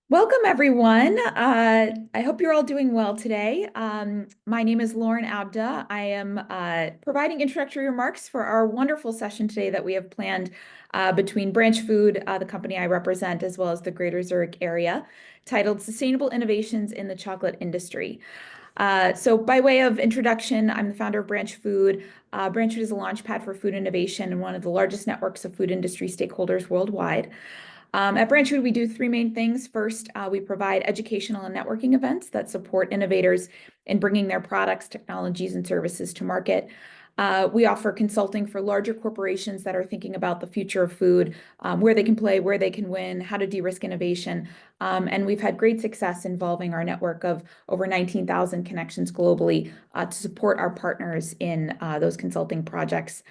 Welcome, everyone. I hope you're all doing well today. My name is Lauren Abda. I am providing introductory remarks for our wonderful session today that we have planned between Branchfood, the company I represent, as well as the Greater Zurich area, titled Sustainable Innovations in the Chocolate Industry. So by way of introduction, I'm the founder of Branchfood. Branchfood is a launchpad for food innovation and one of the largest networks of food industry stakeholders worldwide. At Branchfood, we do three main things. First, we provide educational and networking events that support innovators in bringing their products, technologies, and services to market. We offer consulting for larger corporations that are thinking about the future of food, where they can play, where they can win, how to de-risk innovation. And we've had great success involving our network of over 19,000 connections globally to support our partners in those consulting projects.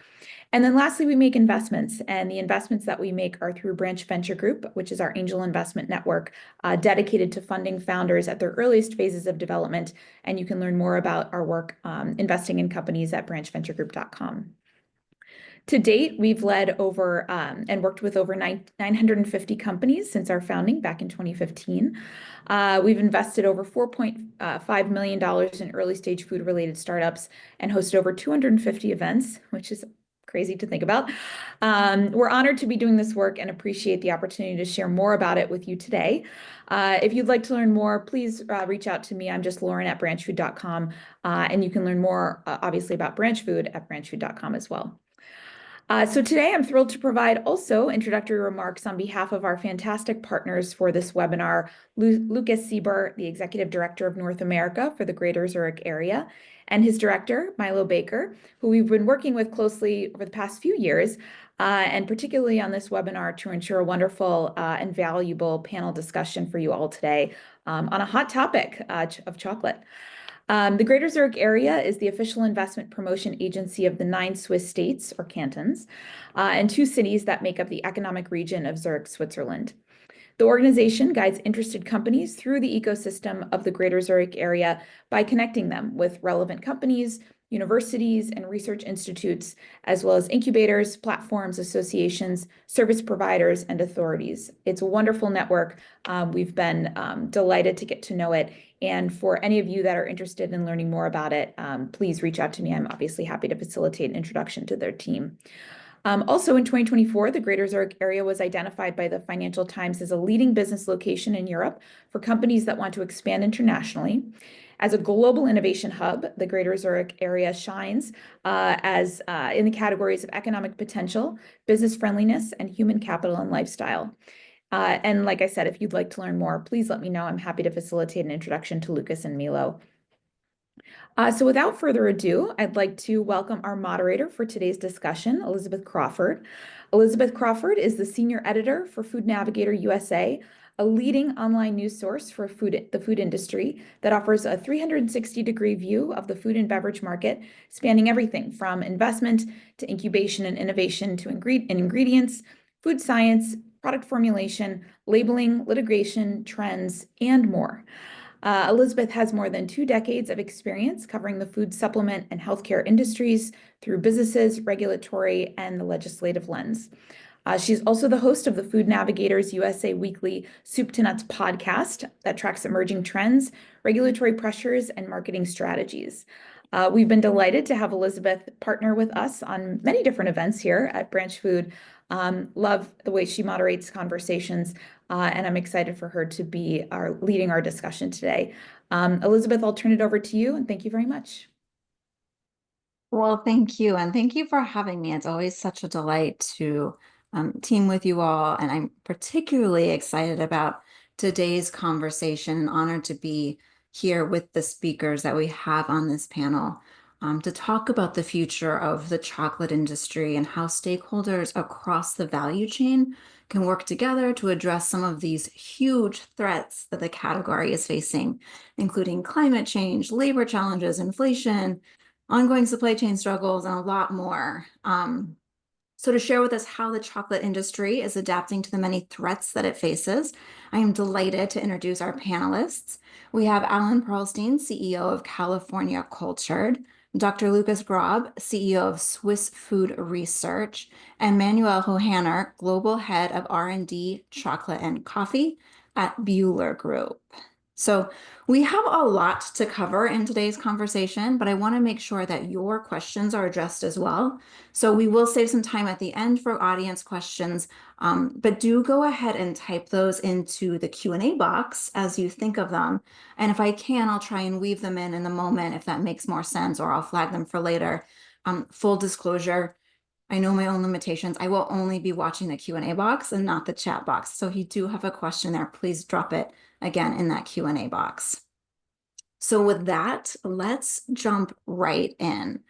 And then lastly, we make investments, and the investments that we make are through Branch Venture Group, which is our angel investment network dedicated to funding founders at their earliest phases of development. And you can learn more about our work investing in companies at branchventuregroup.com. To date, we've led over and worked with over 950 companies since our founding back in 2015. We've invested over $4.5 million in early stage food related startups and hosted over 250 events, which is crazy to think about. We're honored to be doing this work and appreciate the opportunity to share more about it with you today. If you'd like to learn more, please reach out to me. I'm just Lauren at branchfood.com. And you can learn more, obviously, about Branchfood at branchfood.com as well. So today I'm thrilled to provide also introductory remarks on behalf of our fantastic partners for this webinar, Lucas Sieber, the Executive Director of North America for the Greater Zurich area, and his director, Milo Baker, who we've been working with closely over the past few years, and particularly on this webinar to ensure a wonderful and valuable panel discussion for you all today on a hot topic of chocolate. The Greater Zurich area is the official investment promotion agency of the 9 Swiss states or cantons and 2 cities that make up the economic region of Zurich, Switzerland. The organization guides interested companies through the ecosystem of the Greater Zurich area by connecting them with relevant companies, universities, and research institutes, as well as incubators, platforms, associations, service providers, and authorities. It's a wonderful network. We've been delighted to get to know it. And for any of you that are interested in learning more about it, please reach out to me. I'm obviously happy to facilitate an introduction to their team. Also in 2024, the Greater Zurich area was identified by the Financial Times as a leading business location in Europe for companies that want to expand internationally. As a global innovation hub, the Greater Zurich area shines as in the categories of economic potential, business friendliness, and human capital and lifestyle. And like I said, if you'd like to learn more, please let me know. I'm happy to facilitate an introduction to Lucas and Milo. So without further ado, I'd like to welcome our moderator for today's discussion, Elizabeth Crawford. Elizabeth Crawford is the senior editor for Food Navigator USA, a leading online news source for the food industry that offers a 360-degree view of the food and beverage market, spanning everything from investment to incubation and innovation to ingredients, food science, product formulation, labeling, litigation, trends, and more. Elizabeth has more than 2 decades of experience covering the food supplement and healthcare industries through businesses, regulatory, and the legislative lens. She's also the host of the Food Navigators USA Weekly Soup to Nuts podcast that tracks emerging trends, regulatory pressures, and marketing strategies. We've been delighted to have Elizabeth partner with us on many different events here at Branchfood. Love the way she moderates conversations, and I'm excited for her to be leading our discussion today. Elizabeth, I'll turn it over to you, and thank you very much. Well, thank you. And thank you for having me. It's always such a delight to team with you all. And I'm particularly excited about today's conversation and honored to be here with the speakers that we have on this panel to talk about the future of the chocolate industry and how stakeholders across the value chain can work together to address some of these huge threats that the category is facing, including climate change, labor challenges, inflation, ongoing supply chain struggles, and a lot more. So to share with us how the chocolate industry is adapting to the many threats that it faces, I am delighted to introduce our panelists. We have Alan Perlstein, CEO of California Cultured, Dr. Lucas Grob, CEO of Swiss Food Research, and Manuel Hohanner, Global Head of R&D, Chocolate and Coffee. at Bueller Group. So we have a lot to cover in today's conversation, but I want to make sure that your questions are addressed as well. So we will save some time at the end for audience questions, but do go ahead and type those into the Q&A box as you think of them. And if I can, I'll try and weave them in the moment if that makes more sense, or I'll flag them for later. Full disclosure, I know my own limitations. I will only be watching the Q&A box and not the chat box. So if you do have a question there, please drop it again in that Q&A box. So with that, let's jump right in.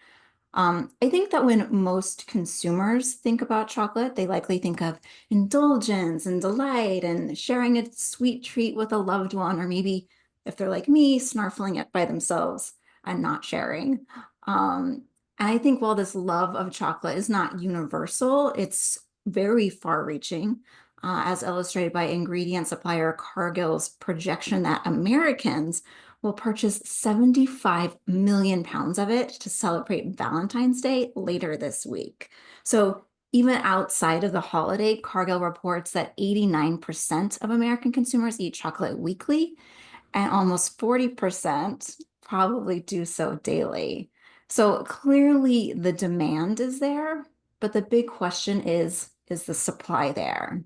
I think that when most consumers think about chocolate, they likely think of indulgence and delight and sharing a sweet treat with a loved one, or maybe if they're like me, snarfling it by themselves and not sharing. And I think while this love of chocolate is not universal, it's very far-reaching, as illustrated by ingredient supplier Cargill's projection that Americans will purchase 75 million pounds of it to celebrate Valentine's Day later this week. So even outside of the holiday, Cargill reports that 89% of American consumers eat chocolate weekly, and almost 40% probably do so daily. So clearly the demand is there, but the big question is the supply there?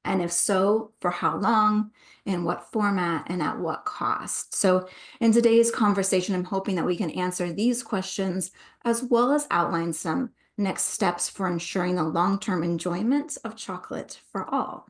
And if so, for how long, in what format, and at what cost? So in today's conversation, I'm hoping that we can answer these questions as well as outline some next steps for ensuring the long-term enjoyment of chocolate for all.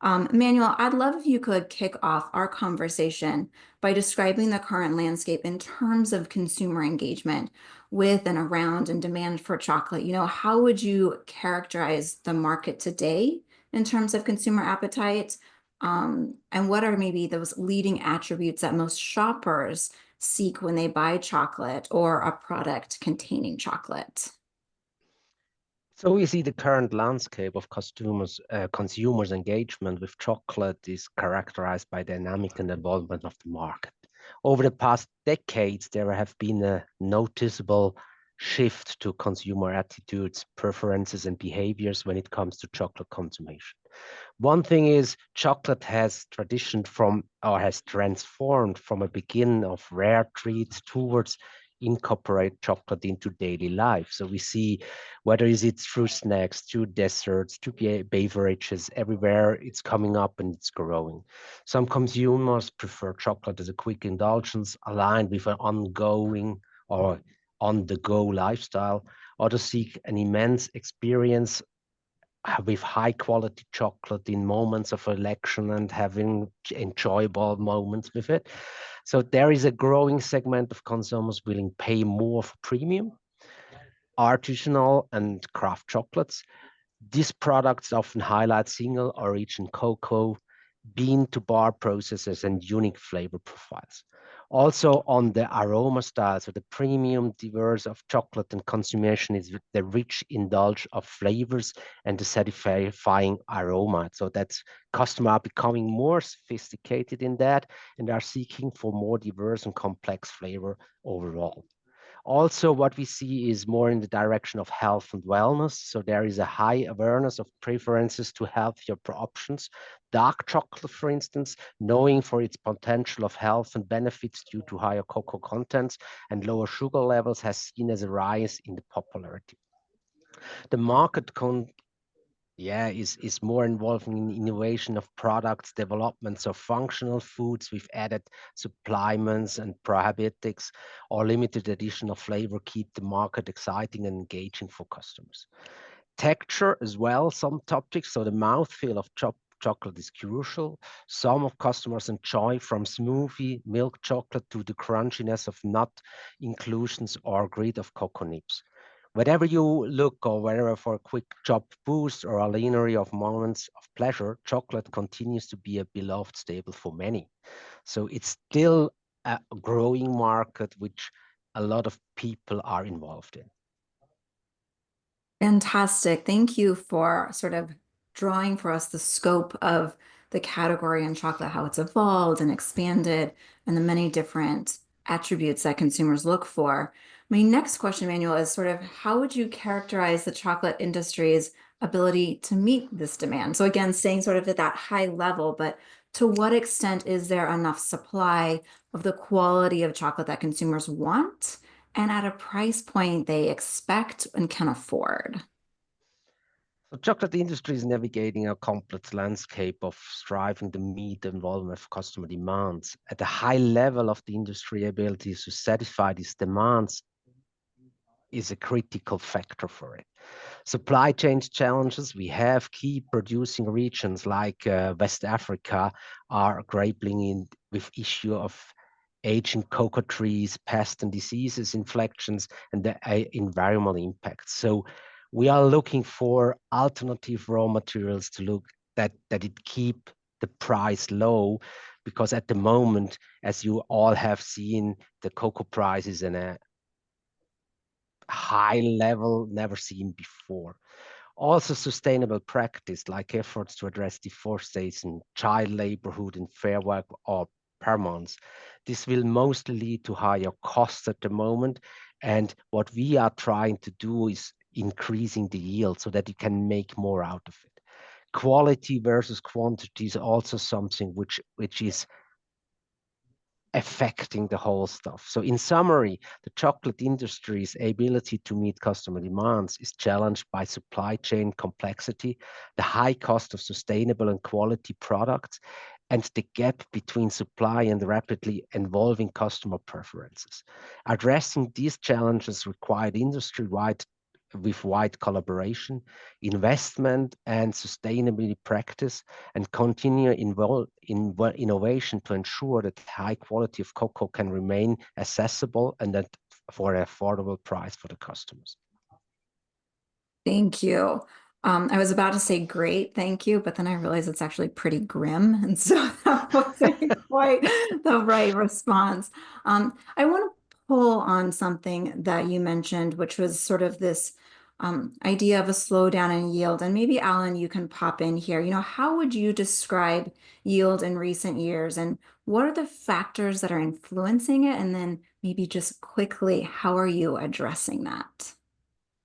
Manuel, I'd love if you could kick off our conversation by describing the current landscape in terms of consumer engagement with and around and demand for chocolate. How would you characterize the market today in terms of consumer appetite? And what are maybe those leading attributes that most shoppers seek when they buy chocolate or a product containing chocolate? So we see the current landscape of consumers' engagement with chocolate is characterized by dynamic and evolvement of the market. Over the past decades, there have been a noticeable shift to consumer attitudes, preferences, and behaviors when it comes to chocolate consumption. One thing is chocolate has transformed from a beginning of rare treats towards incorporate chocolate into daily life. So we see whether is it through snacks, through desserts, to beverages, everywhere it's coming up and it's growing. Some consumers prefer chocolate as a quick indulgence aligned with an ongoing or on-the-go lifestyle. Others seek an immense experience with high quality chocolate in moments of election and having enjoyable moments with it. So there is a growing segment of consumers willing to pay more for premium, artisanal and craft chocolates. These products often highlight single origin cocoa, bean to bar processes, and unique flavor profiles. Also on the aroma style, so the premium diverse of chocolate and consummation is the rich indulge of flavors and the satisfying aroma. So that's customers are becoming more sophisticated in that and are seeking for more diverse and complex flavor overall. Also, what we see is more in the direction of health and wellness. So there is a high awareness of preferences to healthier options. Dark chocolate, for instance, knowing for its potential of health and benefits due to higher cocoa contents and lower sugar levels, has seen as a rise in the popularity. The market is more involving in innovation of products, developments of functional foods with added supplements and probiotics or limited addition of flavor keep the market exciting and engaging for customers. Texture as well, some topics. So the mouthfeel of chocolate is crucial. Some of customers enjoy from smoothie milk chocolate to the crunchiness of nut inclusions or grit of cocoa nibs. Wherever you look or wherever for a quick job boost or a linear of moments of pleasure, chocolate continues to be a beloved staple for many. So it's still a growing market which a lot of people are involved in. Fantastic. Thank you for sort of drawing for us the scope of the category in chocolate, how it's evolved and expanded, and the many different attributes that consumers look for. My next question, Manuel, is sort of how would you characterize the chocolate industry's ability to meet this demand? So again, staying sort of at that high level, but to what extent is there enough supply of the quality of chocolate that consumers want and at a price point they expect and can afford? The chocolate industry is navigating a complex landscape of striving to meet the involvement of customer demands. At the high level of the industry ability to satisfy these demands is a critical factor for it. Supply chain challenges, we have key producing regions like West Africa are grappling with issue of aging cocoa trees, pests and diseases, inflections, and the environmental impacts. So we are looking for alternative raw materials to look that it keep the price low, because at the moment, as you all have seen, the cocoa price is in a high level never seen before. Also, sustainable practice like efforts to address deforestation, child laborhood, and fair work are paramount. This will mostly lead to higher costs at the moment. And what we are trying to do is increasing the yield so that you can make more out of it. Quality versus quantity is also something which is affecting the whole stuff. So in summary, the chocolate industry's ability to meet customer demands is challenged by supply chain complexity, the high cost of sustainable and quality products, and the gap between supply and the rapidly evolving customer preferences. Addressing these challenges required industry-wide with wide collaboration, investment, and sustainability practice, and continue innovation to ensure that high quality of cocoa can remain accessible and that for an affordable price for the customers. Thank you. I was about to say great, thank you, but then I realized it's actually pretty grim. And so that wasn't quite the right response. I want to pull on something that you mentioned, which was sort of this idea of a slowdown in yield. And maybe Alan, you can pop in here. How would you describe yield in recent years? And what are the factors that are influencing it? And then maybe just quickly, how are you addressing that?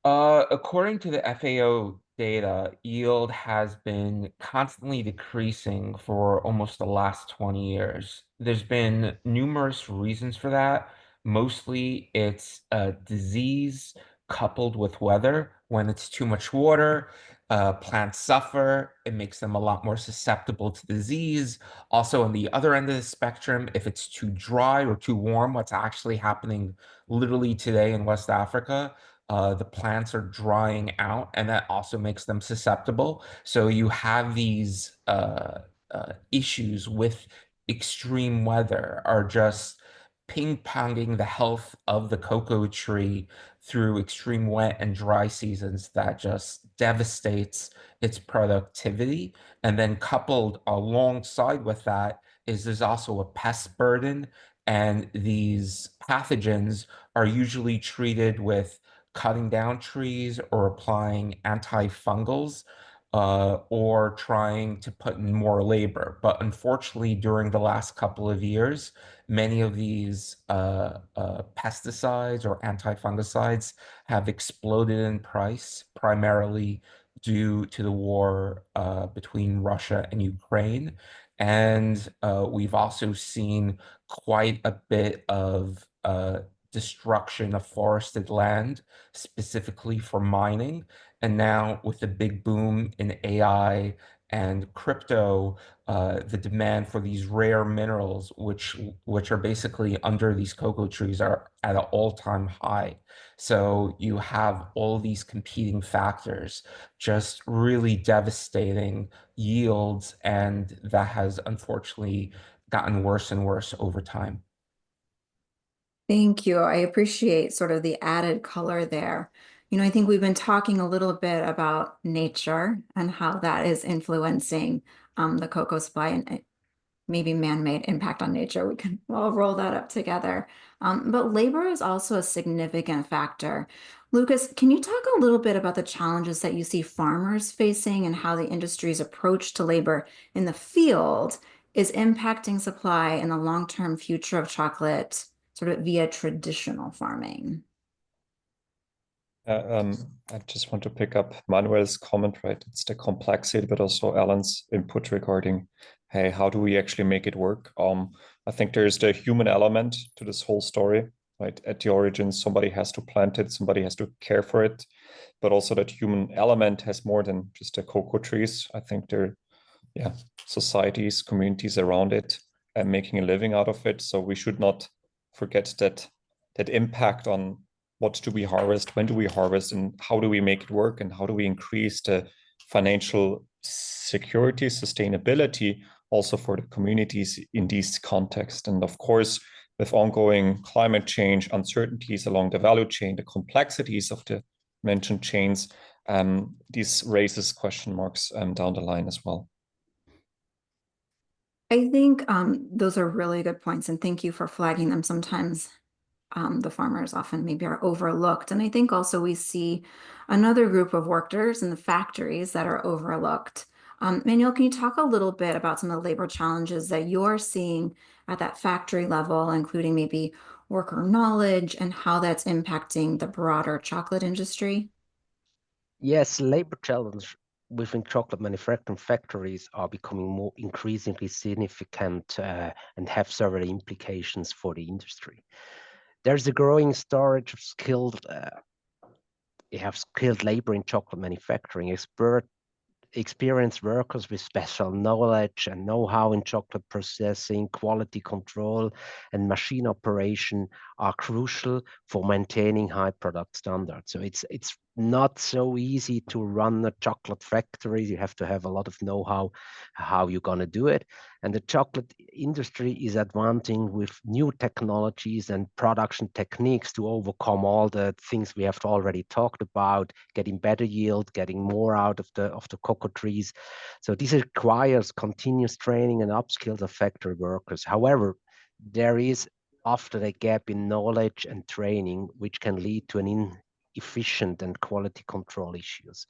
According to the FAO data, yield has been constantly decreasing for almost the last 20 years. There's been numerous reasons for that. Mostly it's disease coupled with weather. When it's too much water, plants suffer. It makes them a lot more susceptible to disease. Also, on the other end of the spectrum, if it's too dry or too warm, what's actually happening literally today in West Africa, the plants are drying out, and that also makes them susceptible. So you have these issues with extreme weather are just ping-ponging the health of the cocoa tree through extreme wet and dry seasons that just devastates its productivity. And then coupled alongside with that is there's also a pest burden, and these pathogens are usually treated with cutting down trees or applying antifungals, or trying to put in more labor. But unfortunately, during the last couple of years, many of these pesticides or antifungicides have exploded in price, primarily due to the war between Russia and Ukraine. And we've also seen quite a bit of destruction of forested land, specifically for mining. And now with the big boom in AI and crypto, the demand for these rare minerals, which are basically under these cocoa trees, are at an all-time high. So you have all these competing factors just really devastating yields, and that has unfortunately gotten worse and worse over time. Thank you. I appreciate sort of the added color there. I think we've been talking a little bit about nature and how that is influencing the cocoa supply and maybe man-made impact on nature. We can all roll that up together. But labor is also a significant factor. Lucas, can you talk a little bit about the challenges that you see farmers facing and how the industry's approach to labor in the field is impacting supply and the long-term future of chocolate, sort of via traditional farming? I just want to pick up Manuel's comment, right? It's the complexity, but also Alan's input regarding, hey, how do we actually make it work? I think there's the human element to this whole story, right? At the origin, somebody has to plant it, somebody has to care for it, but also that human element has more than just the cocoa trees. I think there, yeah, societies, communities around it, and making a living out of it. So we should not forget that impact on what do we harvest, when do we harvest, and how do we make it work, and how do we increase the financial security, sustainability also for the communities in these contexts. And of course, with ongoing climate change, uncertainties along the value chain, the complexities of the mentioned chains, this raises question marks down the line as well. I think those are really good points, and thank you for flagging them. Sometimes the farmers often maybe are overlooked. And I think also we see another group of workers in the factories that are overlooked. Manuel, can you talk a little bit about some of the labor challenges that you're seeing at that factory level, including maybe worker knowledge and how that's impacting the broader chocolate industry? Yes, labor challenge within chocolate manufacturing factories are becoming more increasingly significant and have several implications for the industry. There's a growing storage of skilled labor in chocolate manufacturing. Experienced workers with special knowledge and know-how in chocolate processing, quality control, and machine operation are crucial for maintaining high product standards. So it's not so easy to run a chocolate factory. You have to have a lot of know-how how you're going to do it. And the chocolate industry is advancing with new technologies and production techniques to overcome all the things we have already talked about, getting better yield, getting more out of the cocoa trees. So this requires continuous training and upskills of factory workers. However, there is often a gap in knowledge and training, which can lead to an inefficient and quality control issues.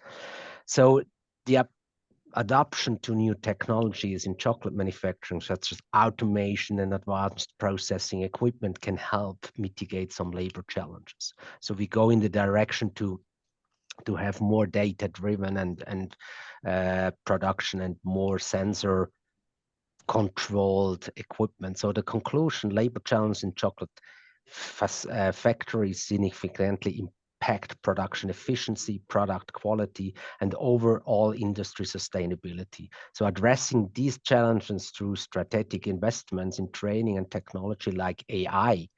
So the adoption to new technologies in chocolate manufacturing, such as automation and advanced processing equipment, can help mitigate some labor challenges. So we go in the direction to have more data-driven and production and more sensor controlled equipment. So the conclusion, labor challenge in chocolate factories significantly impact production efficiency, product quality, and overall industry sustainability. So addressing these challenges through strategic investments in training and technology like AI,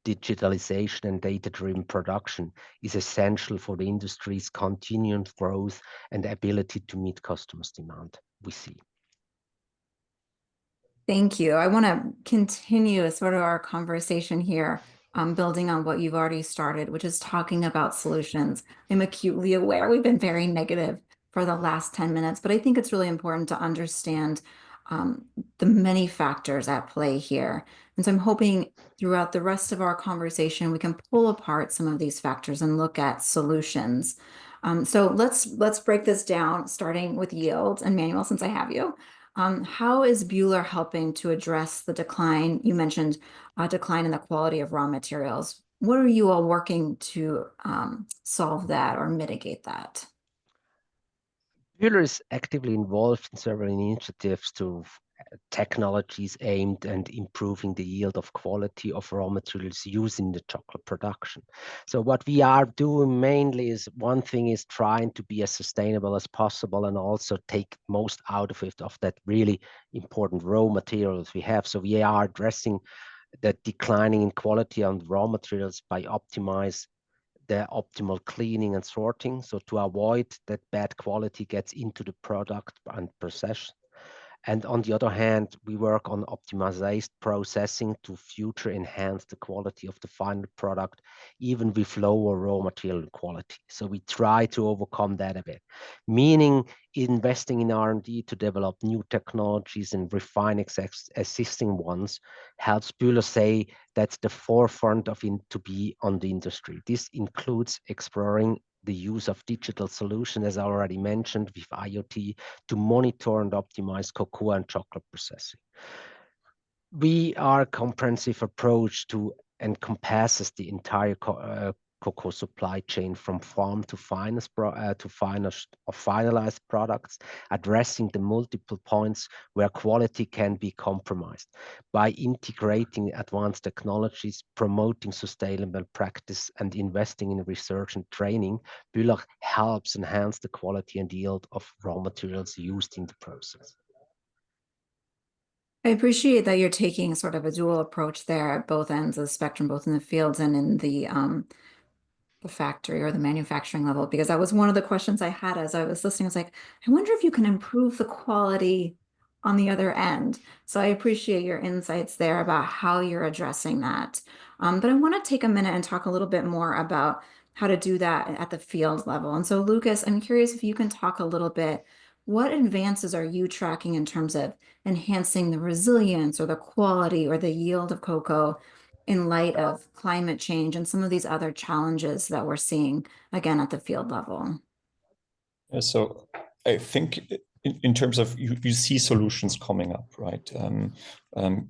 digitalization, and data-driven production is essential for the industry's continued growth and ability to meet customers' demand, we see. Thank you. I want to continue sort of our conversation here, building on what you've already started, which is talking about solutions. I'm acutely aware we've been very negative for the last 10 minutes, but I think it's really important to understand the many factors at play here. And so I'm hoping throughout the rest of our conversation, we can pull apart some of these factors and look at solutions. So let's break this down, starting with yield. And Manuel, since I have you, how is Bühler helping to address the decline? You mentioned a decline in the quality of raw materials. What are you all working to solve that or mitigate that? Bühler is actively involved in several initiatives to technologies aimed at improving the yield of quality of raw materials used in the chocolate production. So what we are doing mainly is, one thing is trying to be as sustainable as possible and also take most out of it, of that really important raw materials we have. So we are addressing the declining in quality on raw materials by optimize the optimal cleaning and sorting, so to avoid that bad quality gets into the product and process. And on the other hand, we work on optimized processing to future enhance the quality of the final product, even with lower raw material quality. So we try to overcome that a bit, meaning investing in R&D to develop new technologies and refine existing ones helps Bühler say that's the forefront of to be on the industry. This includes exploring the use of digital solutions, as I already mentioned, with IoT to monitor and optimize cocoa and chocolate processing. We are a comprehensive approach to encompasses the entire cocoa supply chain from farm to finalized products, addressing the multiple points where quality can be compromised. By integrating advanced technologies, promoting sustainable practice, and investing in research and training, Bühler helps enhance the quality and yield of raw materials used in the process. I appreciate that you're taking sort of a dual approach there at both ends of the spectrum, both in the fields and in the factory or the manufacturing level, because that was one of the questions I had as I was listening. I was like, I wonder if you can improve the quality on the other end. So I appreciate your insights there about how you're addressing that. But I want to take a minute and talk a little bit more about how to do that at the field level. And so, Lucas, I'm curious if you can talk a little bit, what advances are you tracking in terms of enhancing the resilience or the quality or the yield of cocoa in light of climate change and some of these other challenges that we're seeing again at the field level? So I think in terms of you see solutions coming up, right?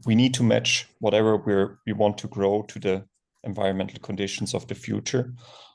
We need to match whatever we want to grow to the environmental conditions of the future.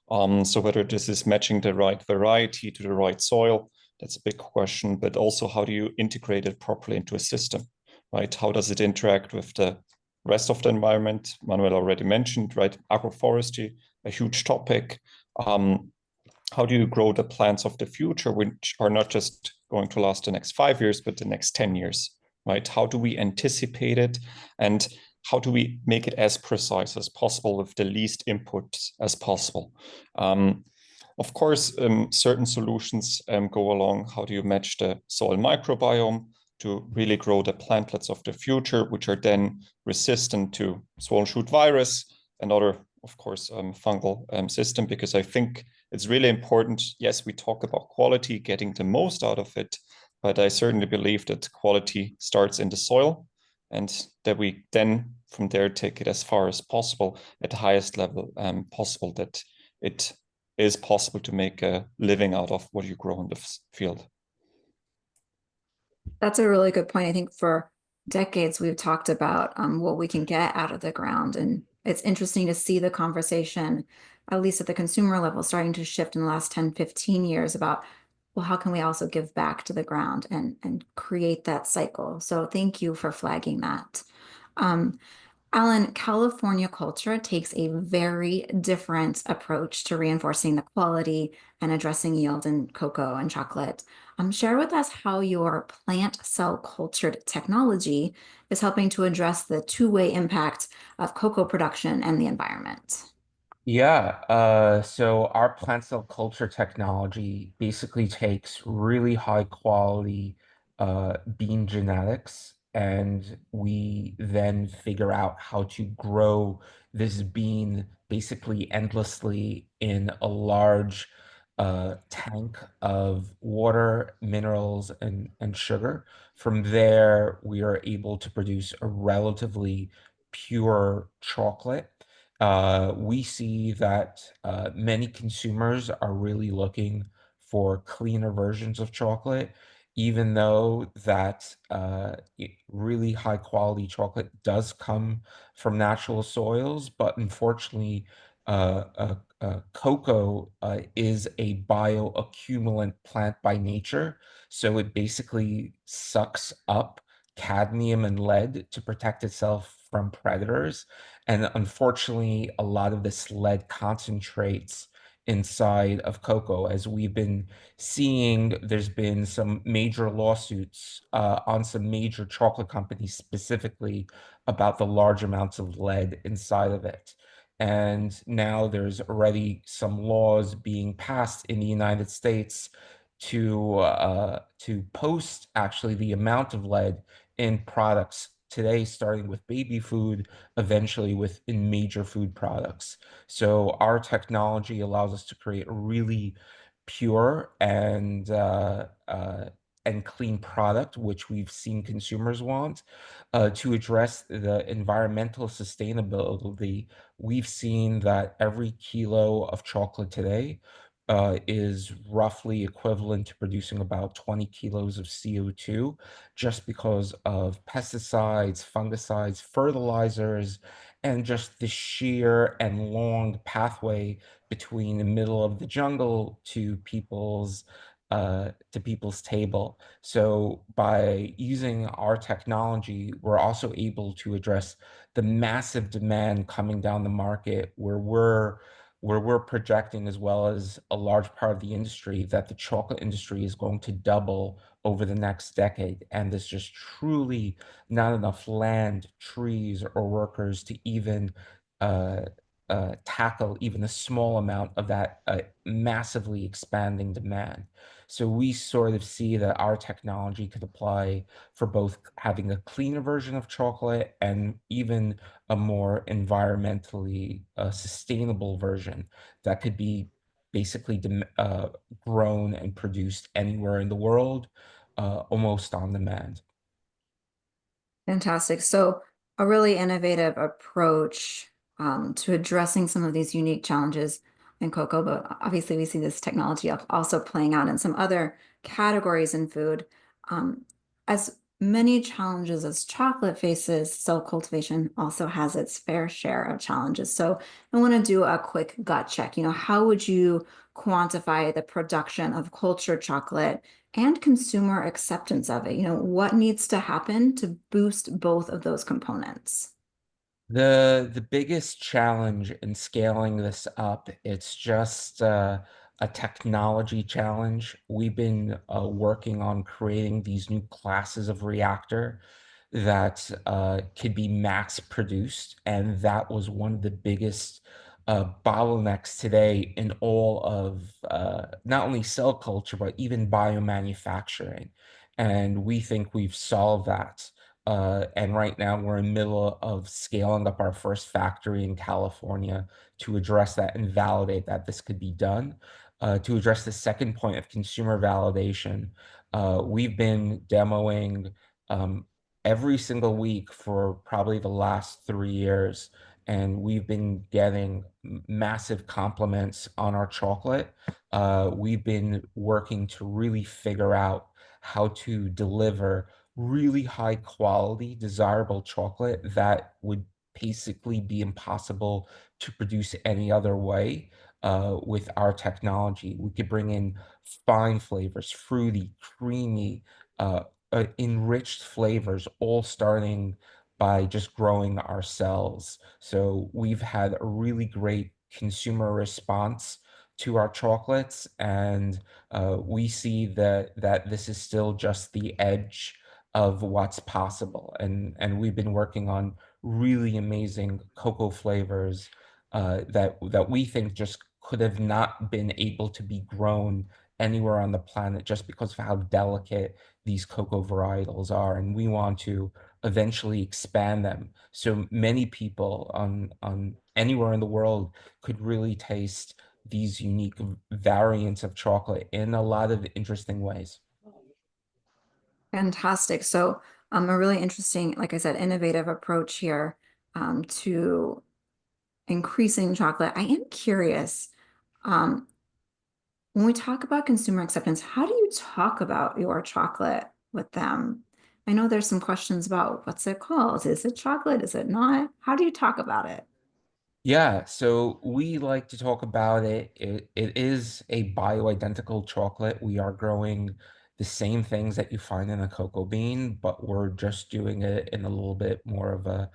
So whether this is matching the right variety to the right soil, that's a big question, but also how do you integrate it properly into a system, right? How does it interact with the rest of the environment? Manuel already mentioned, right? Agroforestry, a huge topic. How do you grow the plants of the future, which are not just going to last the next 5 years, but the next 10 years, right? How do we anticipate it? And how do we make it as precise as possible with the least inputs as possible? Of course, certain solutions go along. How do you match the soil microbiome to really grow the plantlets of the future, which are then resistant to swollen shoot virus and other, of course, fungal system? Because I think it's really important. Yes, we talk about quality, getting the most out of it, but I certainly believe that quality starts in the soil and that we then from there take it as far as possible at the highest level possible, that it is possible to make a living out of what you grow in the field. That's a really good point. I think for decades we've talked about what we can get out of the ground, and it's interesting to see the conversation, at least at the consumer level, starting to shift in the last 10, 15 years about, well, how can we also give back to the ground and create that cycle? So thank you for flagging that. Alan, California culture takes a very different approach to reinforcing the quality and addressing yield in cocoa and chocolate. Share with us how your plant cell cultured technology is helping to address the two-way impact of cocoa production and the environment. Yeah, so our plant cell culture technology basically takes really high quality bean genetics, and we then figure out how to grow this bean basically endlessly in a large tank of water, minerals, and sugar. From there, we are able to produce a relatively pure chocolate. We see that many consumers are really looking for cleaner versions of chocolate, even though that really high quality chocolate does come from natural soils. But unfortunately, cocoa is a bioaccumulant plant by nature. So it basically sucks up cadmium and lead to protect itself from predators. And unfortunately, a lot of this lead concentrates inside of cocoa. As we've been seeing, there's been some major lawsuits on some major chocolate companies specifically about the large amounts of lead inside of it. And now there's already some laws being passed in the United States to post actually the amount of lead in products today, starting with baby food, eventually within major food products. So our technology allows us to create a really pure and clean product, which we've seen consumers want. To address the environmental sustainability, we've seen that every kilo of chocolate today is roughly equivalent to producing about 20 kilos of CO2 just because of pesticides, fungicides, fertilizers, and just the sheer and long pathway between the middle of the jungle to people's table. So by using our technology, we're also able to address the massive demand coming down the market where we're projecting, as well as a large part of the industry, that the chocolate industry is going to double over the next decade. And there's just truly not enough land, trees, or workers to even uh, tackle even a small amount of that massively expanding demand. So we sort of see that our technology could apply for both having a cleaner version of chocolate and even a more environmentally sustainable version that could be basically grown and produced anywhere in the world, almost on demand. Fantastic. So a really innovative approach to addressing some of these unique challenges in cocoa, but obviously we see this technology also playing out in some other categories in food. As many challenges as chocolate faces, cell cultivation also has its fair share of challenges. So I want to do a quick gut check. How would you quantify the production of cultured chocolate and consumer acceptance of it? What needs to happen to boost both of those components? The biggest challenge in scaling this up, it's just a technology challenge. We've been working on creating these new classes of reactor that could be mass produced, and that was one of the biggest bottlenecks today in all of not only cell culture but even biomanufacturing. And we think we've solved that. And right now we're in the middle of scaling up our first factory in California to address that and validate that this could be done. To address the second point of consumer validation, we've been demoing every single week for probably the last 3 years, and we've been getting massive compliments on our chocolate. We've been working to really figure out how to deliver really high quality, desirable chocolate that would basically be impossible to produce any other way with our technology. We could bring in fine flavors, fruity, creamy, enriched flavors, all starting by just growing our cells. So we've had a really great consumer response to our chocolates, and we see that this is still just the edge of what's possible. And we've been working on really amazing cocoa flavors that we think just could have not been able to be grown anywhere on the planet just because of how delicate these cocoa varietals are. And we want to eventually expand them so many people on anywhere in the world could really taste these unique variants of chocolate in a lot of interesting ways. Fantastic. So a really interesting, like I said, innovative approach here to increasing chocolate. I am curious, um, when we talk about consumer acceptance, how do you talk about your chocolate with them? I know there's some questions about what's it called? Is it chocolate? Is it not? How do you talk about it? Yeah, so we like to talk about it. It is a bioidentical chocolate. We are growing the same things that you find in a cocoa bean, but we're just doing it in a little bit more of a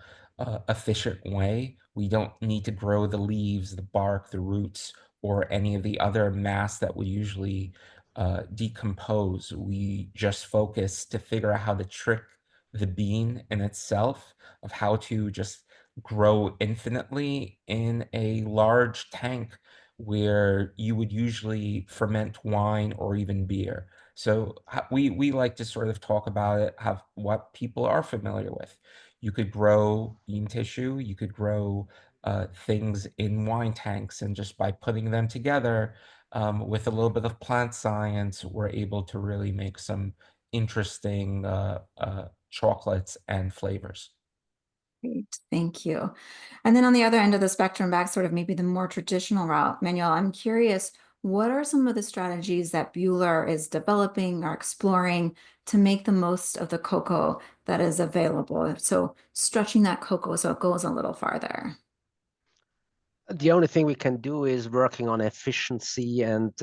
efficient way. We don't need to grow the leaves, the bark, the roots, or any of the other mass that we usually decompose. We just focus to figure out how to trick the bean in itself, of how to just grow infinitely in a large tank where you would usually ferment wine or even beer. So we like to sort of talk about it, have what people are familiar with. You could grow bean tissue, you could grow things in wine tanks, and just by putting them together with a little bit of plant science, we're able to really make some interesting chocolates and flavors. Great, thank you. And then on the other end of the spectrum, back sort of maybe the more traditional route, Manuel, I'm curious, what are some of the strategies that Bühler is developing or exploring to make the most of the cocoa that is available? So stretching that cocoa so it goes a little farther. The only thing we can do is working on efficiency and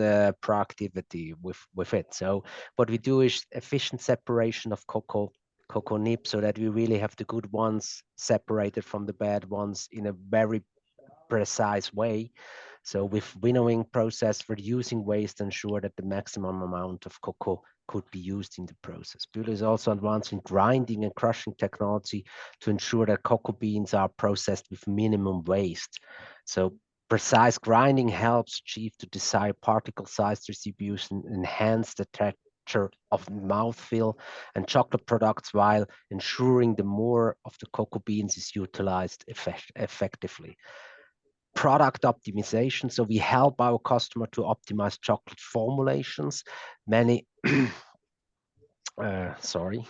productivity with it. So what we do is efficient separation of cocoa nibs so that we really have the good ones separated from the bad ones in a very precise way. So with winnowing process, reducing waste, ensure that the maximum amount of cocoa could be used in the process. Bühler is also advancing grinding and crushing technology to ensure that cocoa beans are processed with minimum waste. So precise grinding helps achieve the desired particle size distribution, enhance the texture of mouthfeel and chocolate products while ensuring the more of the cocoa beans is utilized effectively. Product optimization. So we help our customer to optimize chocolate formulations. Many, sorry.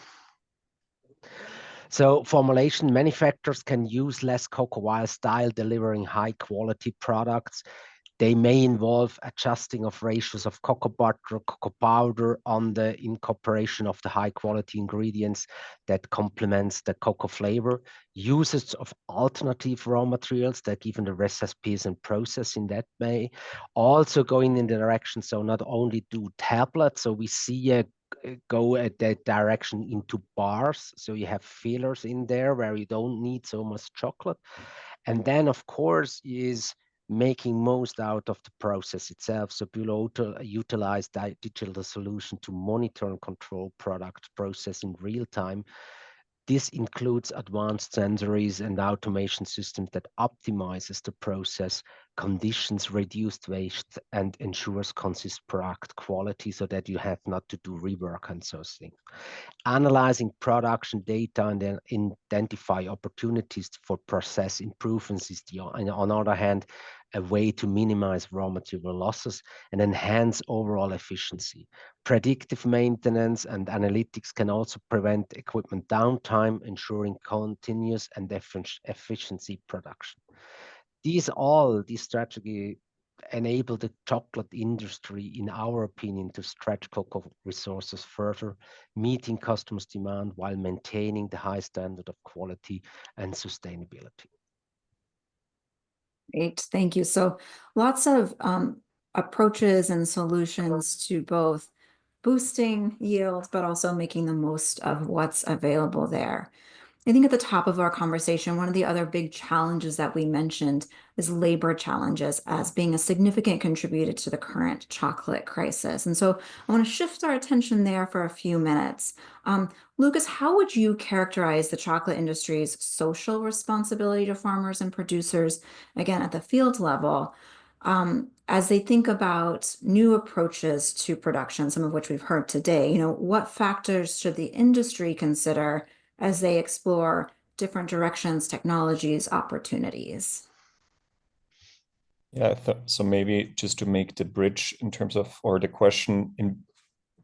So formulation manufacturers can use less cocoa while still delivering high quality products. They may involve adjusting of ratios of cocoa butter, cocoa powder on the incorporation of the high quality ingredients that complements the cocoa flavor, usage of alternative raw materials that given the recipes and process in that way, also going in the direction, so not only do tablets, so we see go at that direction into bars, so you have fillers in there where you don't need so much chocolate. And then of course is making most out of the process itself. So Bühler utilized digital solution to monitor and control product process in real time. This includes advanced sensories and automation systems that optimizes the process conditions, reduced waste, and ensures consistent product quality so that you have not to do rework and so things. Analyzing production data and then identify opportunities for process improvements is on the other hand, a way to minimize raw material losses and enhance overall efficiency. Predictive maintenance and analytics can also prevent equipment downtime, ensuring continuous and efficiency production. These strategies enable the chocolate industry, in our opinion, to stretch cocoa resources further, meeting customers' demand while maintaining the high standard of quality and sustainability. Great, thank you. So lots of approaches and solutions to both boosting yield, but also making the most of what's available there. I think at the top of our conversation, one of the other big challenges that we mentioned is labor challenges as being a significant contributor to the current chocolate crisis. And so I want to shift our attention there for a few minutes. Lucas, how would you characterize the chocolate industry's social responsibility to farmers and producers, again, at the field level, as they think about new approaches to production, some of which we've heard today? What factors should the industry consider as they explore different directions, technologies, opportunities? Yeah, so maybe just to make the bridge in terms of, or the question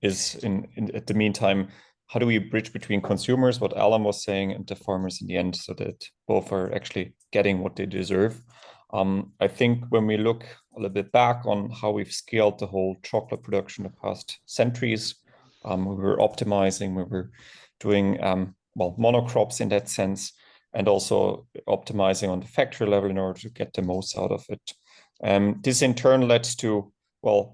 at the meantime, how do we bridge between consumers, what Alan was saying, and the farmers in the end, so that both are actually getting what they deserve? I think when we look a little bit back on how we've scaled the whole chocolate production the past centuries, we were optimizing, we were doing monocrops in that sense, and also optimizing on the factory level in order to get the most out of it. This in turn led to,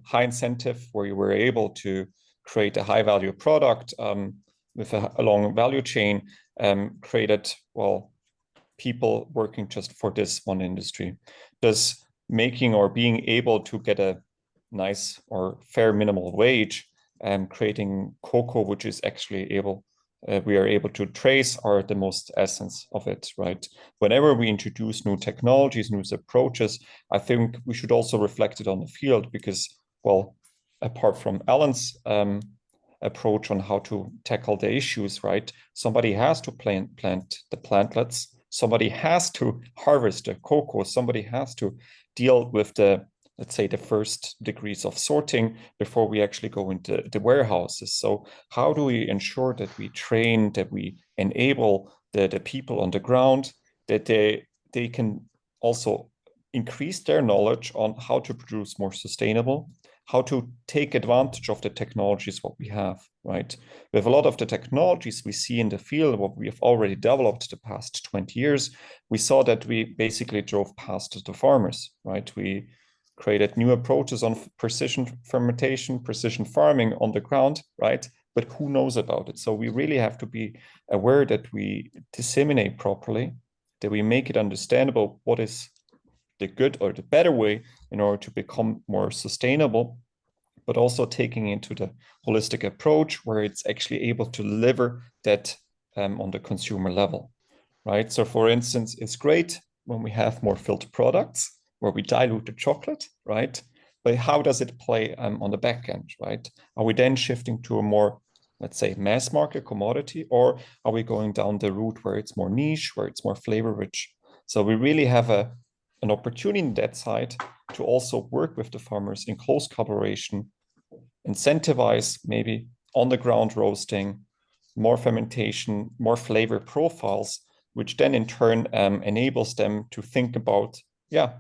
high incentive, where you were able to create a high value product with a long value chain, created, people working just for this one industry. Does making or being able to get a nice or fair minimal wage and creating cocoa, which is actually we are able to trace, are the most essence of it, right? Whenever we introduce new technologies, new approaches, I think we should also reflect it on the field because, apart from Alan's approach on how to tackle the issues, right? Somebody has to plant the plantlets, somebody has to harvest the cocoa, somebody has to deal with let's say, the first degrees of sorting before we actually go into the warehouses. So how do we ensure that we train, that we enable the people on the ground, that they can also increase their knowledge on how to produce more sustainable, how to take advantage of the technologies what we have, right? With a lot of the technologies we see in the field, what we have already developed the past 20 years, we saw that we basically drove past the farmers, right? We created new approaches on precision fermentation, precision farming on the ground, right? But who knows about it? So we really have to be aware that we disseminate properly, that we make it understandable what is the good or the better way in order to become more sustainable, but also taking into the holistic approach where it's actually able to deliver that on the consumer level, right? So for instance, it's great when we have more filled products where we dilute the chocolate, right? But how does it play on the back end, right? Are we then shifting to a more, let's say, mass market commodity, or are we going down the route where it's more niche, where it's more flavor rich? So we really have an opportunity in that side to also work with the farmers in close collaboration, incentivize maybe on the ground roasting, more fermentation, more flavor profiles, which then in turn enables them to think about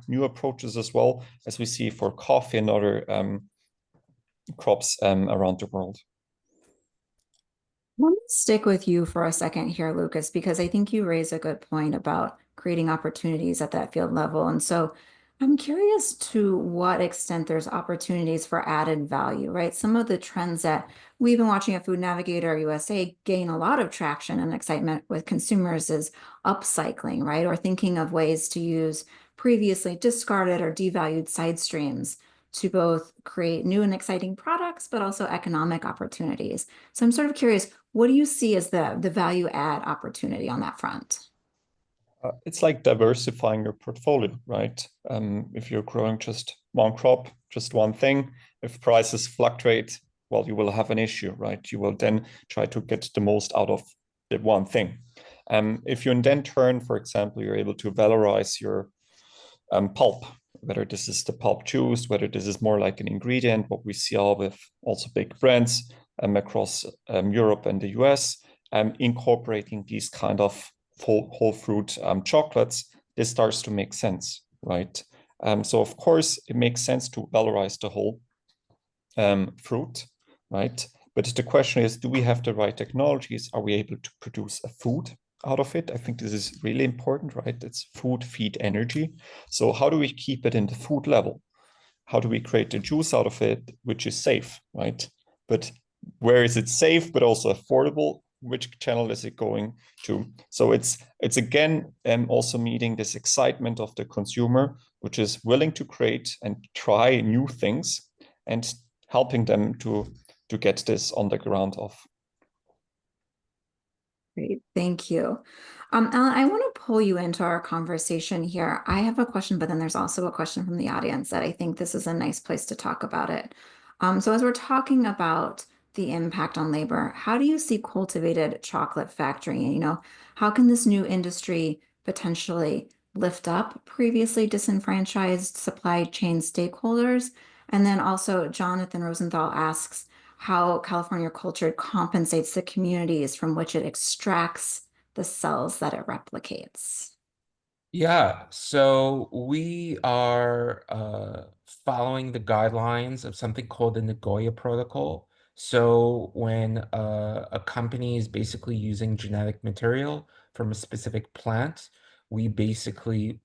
new approaches as well as we see for coffee and other crops around the world. Let me stick with you for a second here, Lucas, because I think you raise a good point about creating opportunities at that field level. And so I'm curious to what extent there's opportunities for added value, right? Some of the trends that we've been watching at Food Navigator USA gain a lot of traction and excitement with consumers is upcycling, right? Or thinking of ways to use previously discarded or devalued side streams to both create new and exciting products, but also economic opportunities. So I'm sort of curious, what do you see as the value add opportunity on that front? It's like diversifying your portfolio, right? If you're growing just one crop, just one thing, if prices fluctuate, well, you will have an issue, right? You will then try to get the most out of the one thing. If you then turn, for example, you're able to valorize your pulp, whether this is the pulp juice, whether this is more like an ingredient, what we see all with also big brands across Europe and the US, incorporating these kind of whole fruit chocolates, this starts to make sense, right? So of course, it makes sense to valorize the whole fruit, right? But the question is, do we have the right technologies? Are we able to produce a food out of it? I think this is really important, right? It's food, feed, energy. So how do we keep it in the food level? How do we create the juice out of it, which is safe, right? But where is it safe, but also affordable? Which channel is it going to? So it's again also meeting this excitement of the consumer, which is willing to create and try new things and helping them to get this on the ground of. Great, thank you. Ellen, I want to pull you into our conversation here. I have a question, but then there's also a question from the audience that I think this is a nice place to talk about it. So as we're talking about the impact on labor, how do you see cultivated chocolate factory? You know, how can this new industry potentially lift up previously disenfranchised supply chain stakeholders? And then also Jonathan Rosenthal asks, how California culture compensates the communities from which it extracts the cells that it replicates. Yeah, so we are following the guidelines of something called the Nagoya Protocol. So when a company is basically using genetic material from a specific plant, we basically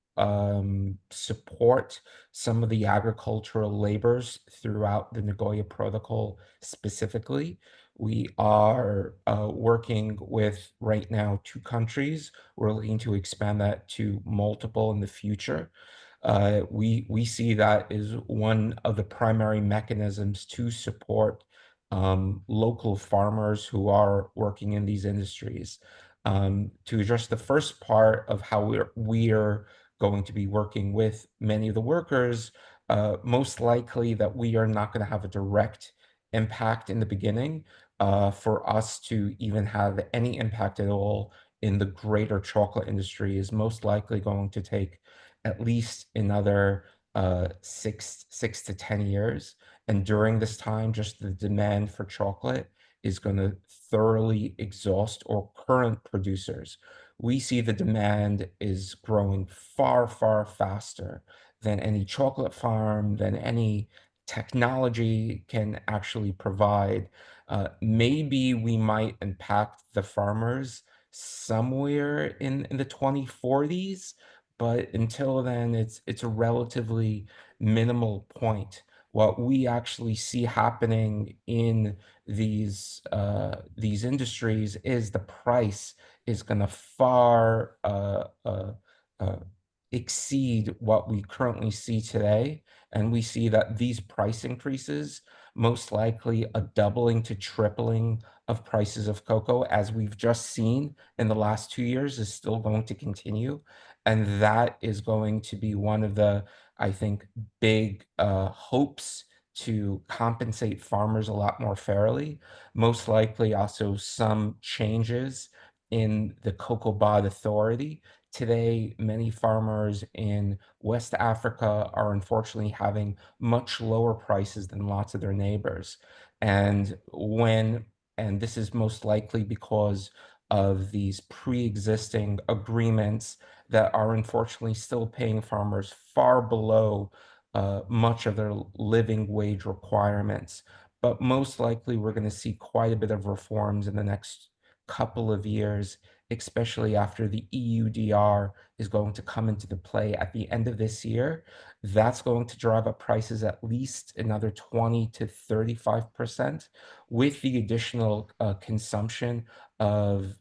support some of the agricultural labors throughout the Nagoya Protocol specifically. We are working with right now 2 countries. We're looking to expand that to multiple in the future. We see that as one of the primary mechanisms to support local farmers who are working in these industries. To address the first part of how we're going to be working with many of the workers, most likely that we are not going to have a direct impact in the beginning for us to even have any impact at all in the greater chocolate industry is most likely going to take at least another 6 to 10 years. And during this time, just the demand for chocolate is going to thoroughly exhaust our current producers. We see the demand is growing far, far faster than any chocolate farm, than any technology can actually provide. Maybe we might impact the farmers somewhere in the 2040s, but until then, it's a relatively minimal point. What we actually see happening in these industries is the price is going to far uh, exceed what we currently see today. And we see that these price increases, most likely a doubling to tripling of prices of cocoa, as we've just seen in the last 2 years, is still going to continue. And that is going to be one of the, I think, big hopes to compensate farmers a lot more fairly. Most likely also some changes in the Cocoa Bod Authority. Today, many farmers in West Africa are unfortunately having much lower prices than lots of their neighbors. And this is most likely because of these pre-existing agreements that are unfortunately still paying farmers far below much of their living wage requirements. But most likely, we're going to see quite a bit of reforms in the next couple of years, especially after the EUDR is going to come into the play at the end of this year. That's going to drive up prices at least another 20 to 35%, with the additional consumption of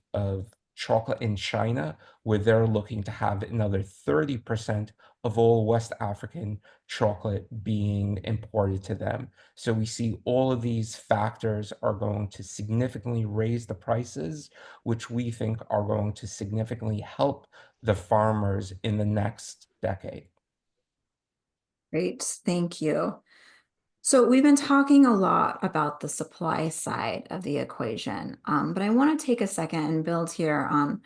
chocolate in China, where they're looking to have another 30% of all West African chocolate being imported to them. So we see all of these factors are going to significantly raise the prices, which we think are going to significantly help the farmers in the next decade. Great, thank you. So we've been talking a lot about the supply side of the equation, but I want to take a second and build here on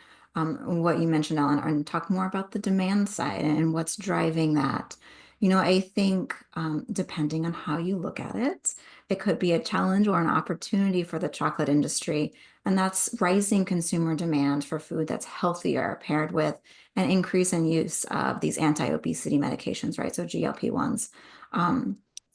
what you mentioned, Ellen, and talk more about the demand side and what's driving that. I think depending on how you look at it, it could be a challenge or an opportunity for the chocolate industry, and that's rising consumer demand for food that's healthier, paired with an increase in use of these anti-obesity medications, right? So GLP-1s.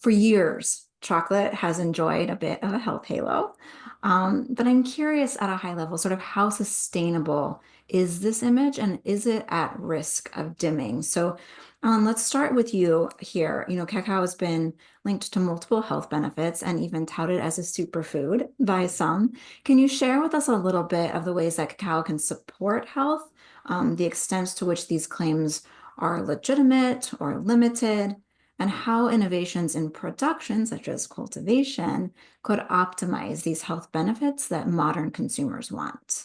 For years, chocolate has enjoyed a bit of a health halo. But I'm curious at a high level, sort of how sustainable is this image and is it at risk of dimming? So let's start with you here. Cacao has been linked to multiple health benefits and even touted as a superfood by some. Can you share with us a little bit of the ways that cacao can support health, the extent to which these claims are legitimate or limited, and how innovations in production, such as cultivation, could optimize these health benefits that modern consumers want?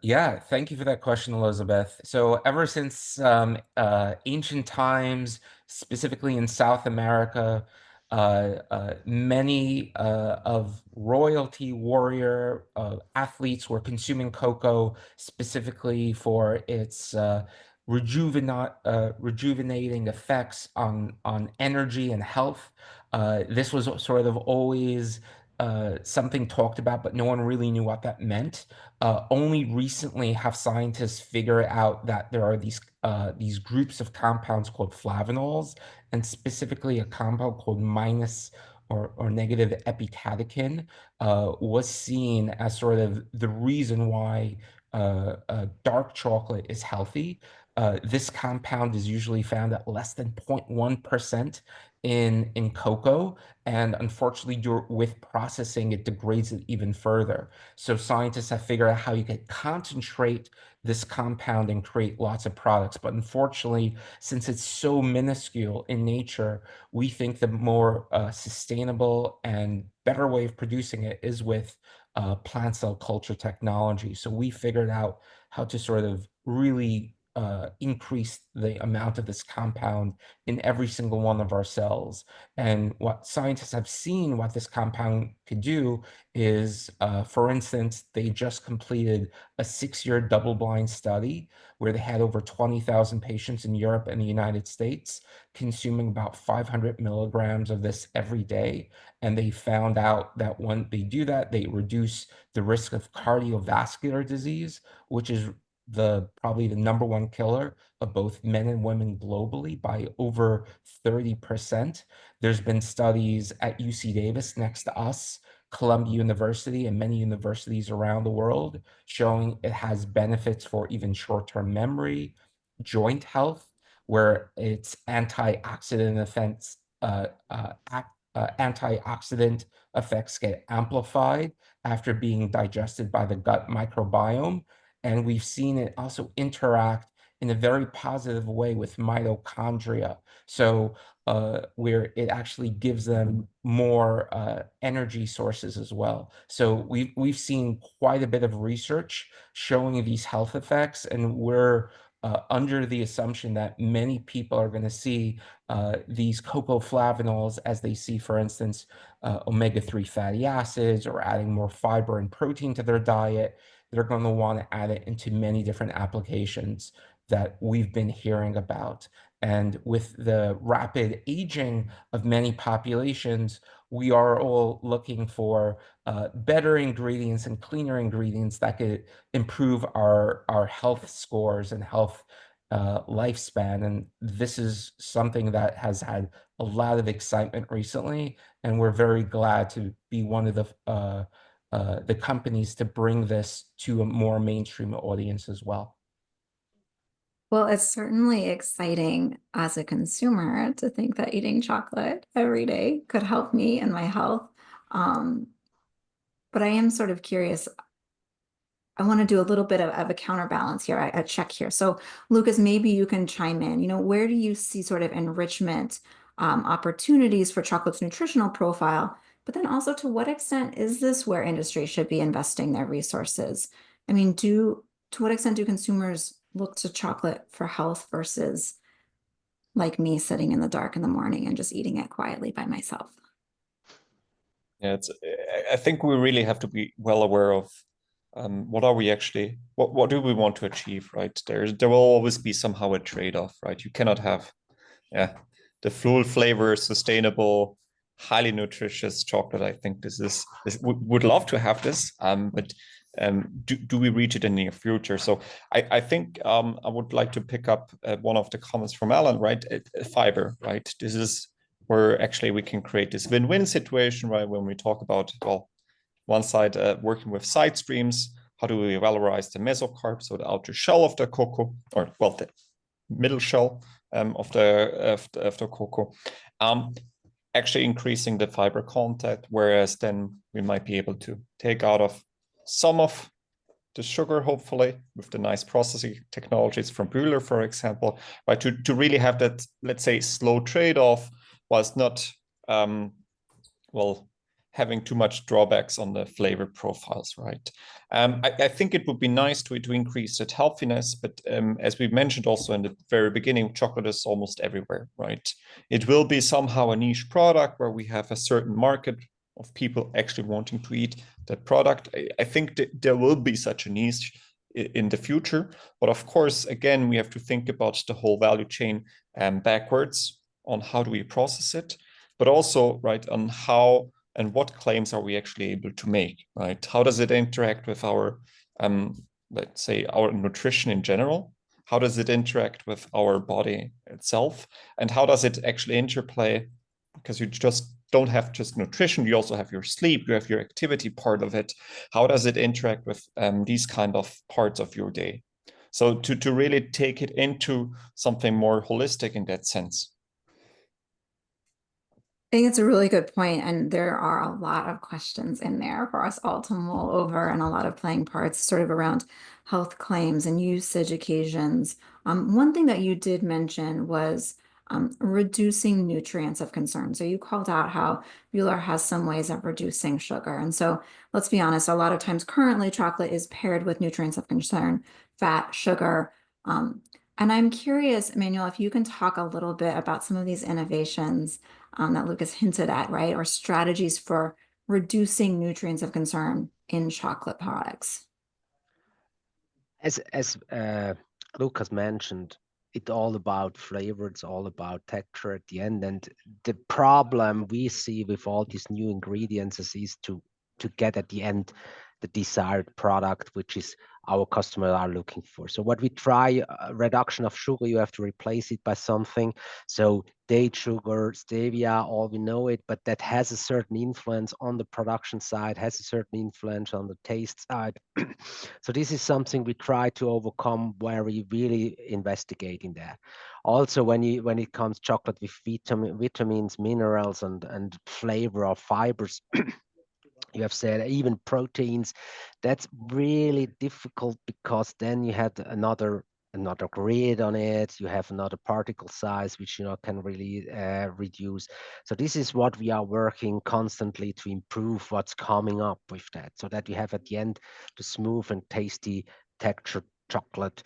Yeah, thank you for that question, Elizabeth. So ever since ancient times, specifically in South America, many of royalty warrior athletes were consuming cocoa specifically for its rejuvenating effects on energy and health. This was sort of always something talked about, but no one really knew what that meant. Only recently have scientists figured out that there are these groups of compounds called flavanols, and specifically a compound called minus or negative epicatechin was seen as sort of the reason why dark chocolate is healthy. This compound is usually found at less than 0.1% in cocoa, and unfortunately, with processing, it degrades it even further. So scientists have figured out how you can concentrate this compound and create lots of products. But unfortunately, since it's so minuscule in nature, we think the more sustainable and better way of producing it is with plant cell culture technology. So we figured out how to sort of really increase the amount of this compound in every single one of our cells. And what scientists have seen what this compound could do is, for instance, they just completed a 6-year double-blind study where they had over 20,000 patients in Europe and the United States consuming about 500 milligrams of this every day. And they found out that when they do that, they reduce the risk of cardiovascular disease, which is probably the #1 killer of both men and women globally by over 30%. There's been studies at UC Davis next to us, Columbia University, and many universities around the world showing it has benefits for even short-term memory, joint health, where its antioxidant effects get amplified after being digested by the gut microbiome. And we've seen it also interact in a very positive way with mitochondria. So where it actually gives them more energy sources as well. So we've seen quite a bit of research showing these health effects, and we're under the assumption that many people are going to see these cocoflavanols as they see, for instance, omega-3 fatty acids, or adding more fiber and protein to their diet. They're going to want to add it into many different applications that we've been hearing about. And with the rapid aging of many populations, we are all looking for better ingredients and cleaner ingredients that could improve our health scores and health lifespan. And this is something that has had a lot of excitement recently, and we're very glad to be one of the companies to bring this to a more mainstream audience as well. Well, it's certainly exciting as a consumer to think that eating chocolate every day could help me and my health. But I am sort of curious. I want to do a little bit of a counterbalance here, a check here. So Lucas, maybe you can chime in. Where do you see sort of enrichment opportunities for chocolate's nutritional profile? But then also, to what extent is this where industry should be investing their resources? I mean, to what extent do consumers look to chocolate for health versus like me sitting in the dark in the morning and just eating it quietly by myself? Yeah, I think we really have to be well aware of what are we actually, what do we want to achieve, right? There will always be somehow a trade-off, right? You cannot have the full flavor, sustainable, highly nutritious chocolate. I think this would love to have this, but do we reach it in the near future? So I think I would like to pick up one of the comments from Alan, right? Fiber, right? This is where actually we can create this win-win situation, right? When we talk about, well, one side working with side streams, how do we valorize the mesocarp, so the outer shell of the cocoa, or well, the middle shell of the cocoa, actually increasing the fiber content, whereas then we might be able to take out of some of the sugar, hopefully, with the nice processing technologies from Bühler, for example, right? To really have that, let's say, slow trade-off, whilst not, well, having too much drawbacks on the flavor profiles, right? I think it would be nice to increase that healthiness, but as we mentioned also in the very beginning, chocolate is almost everywhere, right? It will be somehow a niche product where we have a certain market of people actually wanting to eat that product. I think that there will be such a niche in the future, but of course, again, we have to think about the whole value chain backwards on how do we process it, but also, right, on how and what claims are we actually able to make, right? How does it interact with our, let's say, our nutrition in general? How does it interact with our body itself? And how does it actually interplay? Because you just don't have just nutrition, you also have your sleep, you have your activity part of it. How does it interact with these kind of parts of your day? So to really take it into something more holistic in that sense. I think it's a really good point, and there are a lot of questions in there for us all to mull over, and a lot of playing parts sort of around health claims and usage occasions. One thing that you did mention was reducing nutrients of concern. So you called out how Bühler has some ways of reducing sugar. And so let's be honest, a lot of times currently chocolate is paired with nutrients of concern, fat, sugar. And I'm curious, Emmanuel, if you can talk a little bit about some of these innovations that Lucas hinted at, right? Or strategies for reducing nutrients of concern in chocolate products. As Lucas mentioned, it's all about flavor, it's all about texture at the end. And the problem we see with all these new ingredients is to get at the end the desired product, which is our customers are looking for. So what we try, reduction of sugar, you have to replace it by something. So date sugar, stevia, all we know it, but that has a certain influence on the production side, has a certain influence on the taste side. So this is something we try to overcome, where we really investigate in that. Also, when it comes chocolate with vitamins, minerals, and flavor or fibers, you have said even proteins, that's really difficult, because then you had another grid on it, you have another particle size which can really reduce. So this is what we are working constantly to improve what's coming up with that, so that we have at the end the smooth and tasty textured chocolate.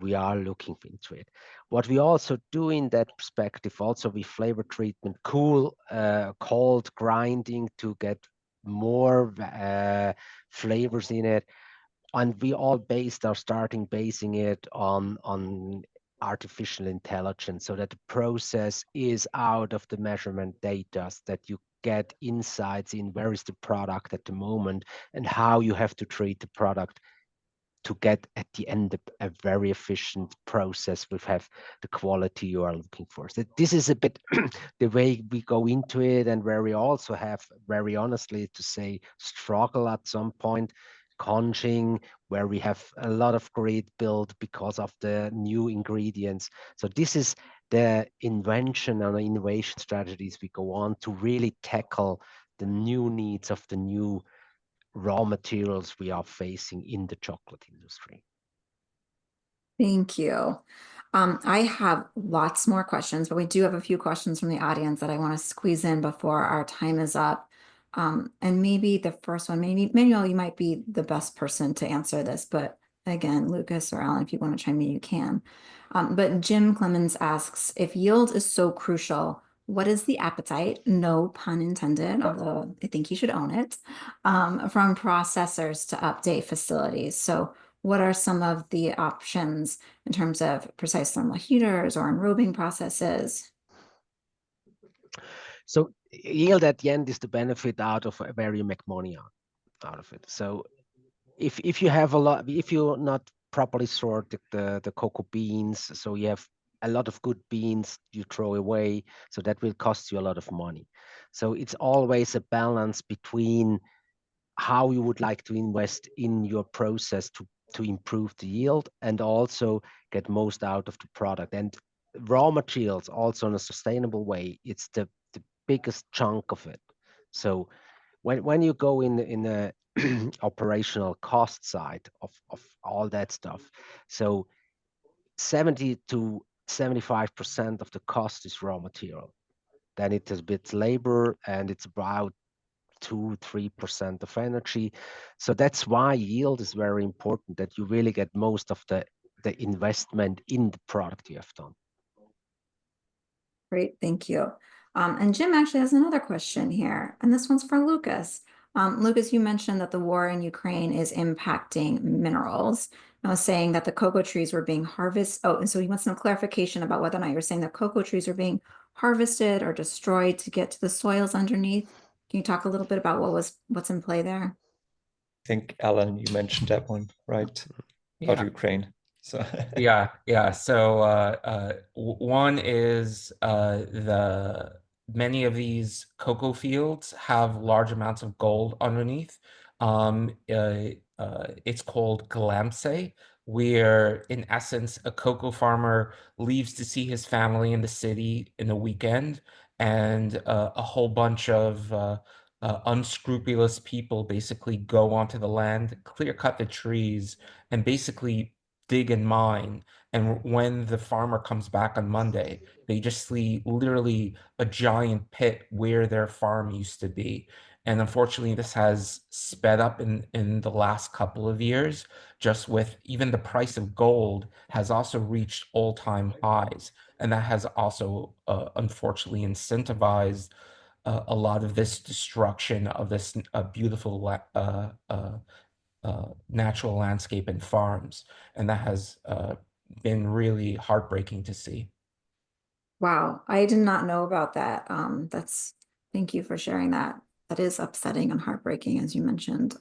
We are looking into it. What we also do in that perspective, also with flavor treatment, cold grinding to get more flavors in it, and we all basing it on artificial intelligence, so that the process is out of the measurement data, that you get insights in where is the product at the moment and how you have to treat the product to get at the end a very efficient process with have the quality you are looking for. So this is a bit the way we go into it, and where we also have, very honestly to say, struggle at some point, conching, where we have a lot of great build because of the new ingredients. So this is the invention and innovation strategies we go on to really tackle the new needs of the new raw materials we are facing in the chocolate industry. Thank you. I have lots more questions, but we do have a few questions from the audience that I want to squeeze in before our time is up. And maybe the first one, maybe Manuel, you might be the best person to answer this, but again, Lucas or Alan, if you want to chime in, you can. But Jim Clemens asks, if yield is so crucial, what is the appetite, no pun intended, although I think you should own it, from processors to update facilities? So what are some of the options in terms of precise thermal heaters or enrobing processes? So yield at the end is the benefit out of where you make money out of it. So if you have a lot, if you're not properly sort the cocoa beans, so you have a lot of good beans you throw away, so that will cost you a lot of money. So it's always a balance between how you would like to invest in your process to improve the yield and also get most out of the product. And raw materials also in a sustainable way, it's the biggest chunk of it. So when you go in the operational cost side of all that stuff, so 70 to 75% of the cost is raw material. Then it is a bit labor, and it's about 2-3% of energy. So that's why yield is very important, that you really get most of the investment in the product you have done. Great, thank you. And Jim actually has another question here, and this one's for Lucas. Lucas, you mentioned that the war in Ukraine is impacting minerals. I was saying that the cocoa trees were being harvested. Oh, and so he wants some clarification about whether or not you're saying that cocoa trees are being harvested or destroyed to get to the soils underneath. Can you talk a little bit about what's in play there? I think, Alan, you mentioned that one, right? About Ukraine. So yeah. So one is many of these cocoa fields have large amounts of gold underneath. It's called galamsey, where in essence a cocoa farmer leaves to see his family in the city in a weekend, and a whole bunch of unscrupulous people basically go onto the land, clear cut the trees, and basically dig and mine. And when the farmer comes back on Monday, they just see literally a giant pit where their farm used to be. And unfortunately, this has sped up in the last couple of years, just with even the price of gold has also reached all-time highs. And that has also, unfortunately, incentivized a lot of this destruction of this beautiful natural landscape and farms. And that has been really heartbreaking to see. Wow, I did not know about that. Thank you for sharing that. That is upsetting and heartbreaking, as you mentioned.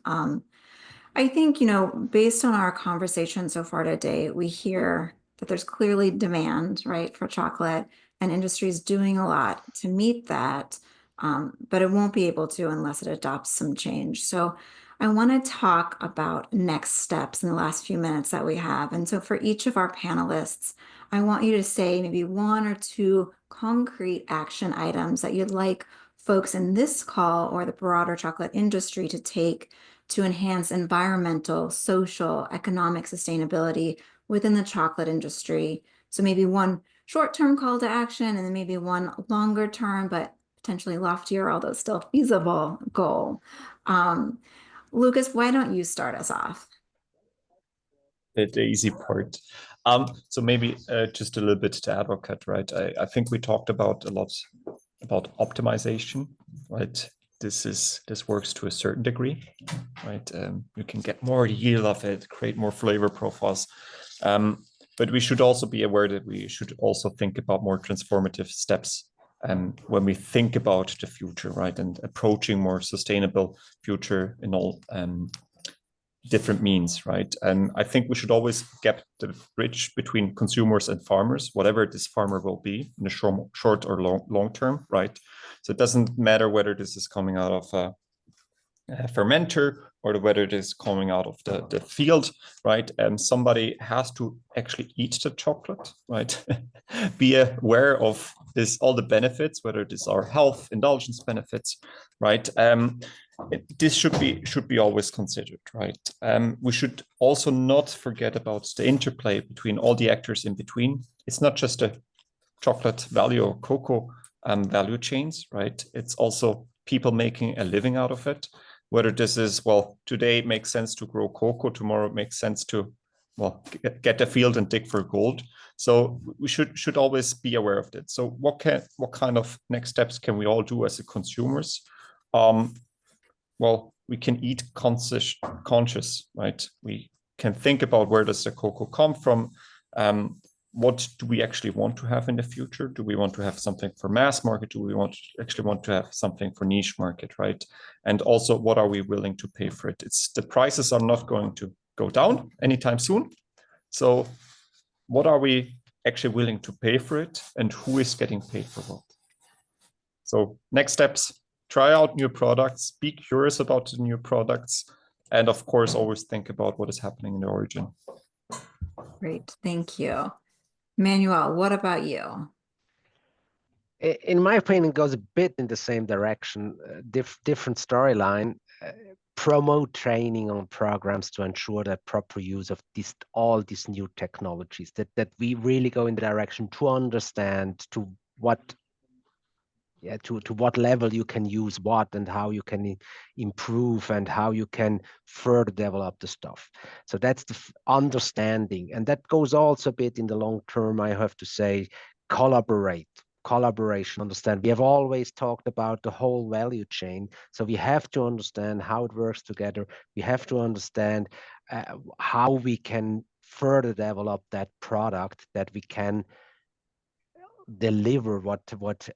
I think, you know, based on our conversation so far today, we hear that there's clearly demand, right, for chocolate, and industry is doing a lot to meet that, but it won't be able to unless it adopts some change. So I want to talk about next steps in the last few minutes that we have. And so for each of our panelists, I want you to say maybe one or two concrete action items that you'd like folks in this call or the broader chocolate industry to take to enhance environmental, social, economic sustainability within the chocolate industry. So maybe one short-term call to action and then maybe one longer term, but potentially loftier, although still feasible goal. Lucas, why don't you start us off? The easy part. So maybe just a little bit to advocate, right? I think we talked about a lot about optimization, right? This works to a certain degree, right? You can get more yield of it, create more flavor profiles. But we should also be aware that we should also think about more transformative steps when we think about the future, right? And approaching more sustainable future in all different means, right? And I think we should always get the bridge between consumers and farmers, whatever this farmer will be in the short or long term, right? So it doesn't matter whether this is coming out of a fermenter or whether it is coming out of the field, right? And somebody has to actually eat the chocolate, right? Be aware of this, all the benefits, whether these are health, indulgence benefits, right? This should be always considered, right? We should also not forget about the interplay between all the actors in between. It's not just a chocolate value or cocoa value chains, right? It's also people making a living out of it. Whether this is, well, today it makes sense to grow cocoa, tomorrow it makes sense to, well, get a field and dig for gold. So we should always be aware of that. So what kind of next steps can we all do as a consumers? Well, we can eat conscious, right? We can think about where does the cocoa come from? What do we actually want to have in the future? Do we want to have something for mass market? Do we actually want to have something for niche market, right? And also, what are we willing to pay for it? The prices are not going to go down anytime soon. So what are we actually willing to pay for it, and who is getting paid for what? So next steps, try out new products, be curious about the new products, and of course, always think about what is happening in the origin. Great, thank you. Manuel, what about you? In my opinion, it goes a bit in the same direction, different storyline. Promote training on programs to ensure that proper use of all these new technologies, that we really go in the direction to understand to what level you can use what and how you can improve and how you can further develop the stuff. So that's the understanding. And that goes also a bit in the long term, I have to say, collaboration, understand. We have always talked about the whole value chain. So we have to understand how it works together. We have to understand how we can further develop that product, that we can deliver what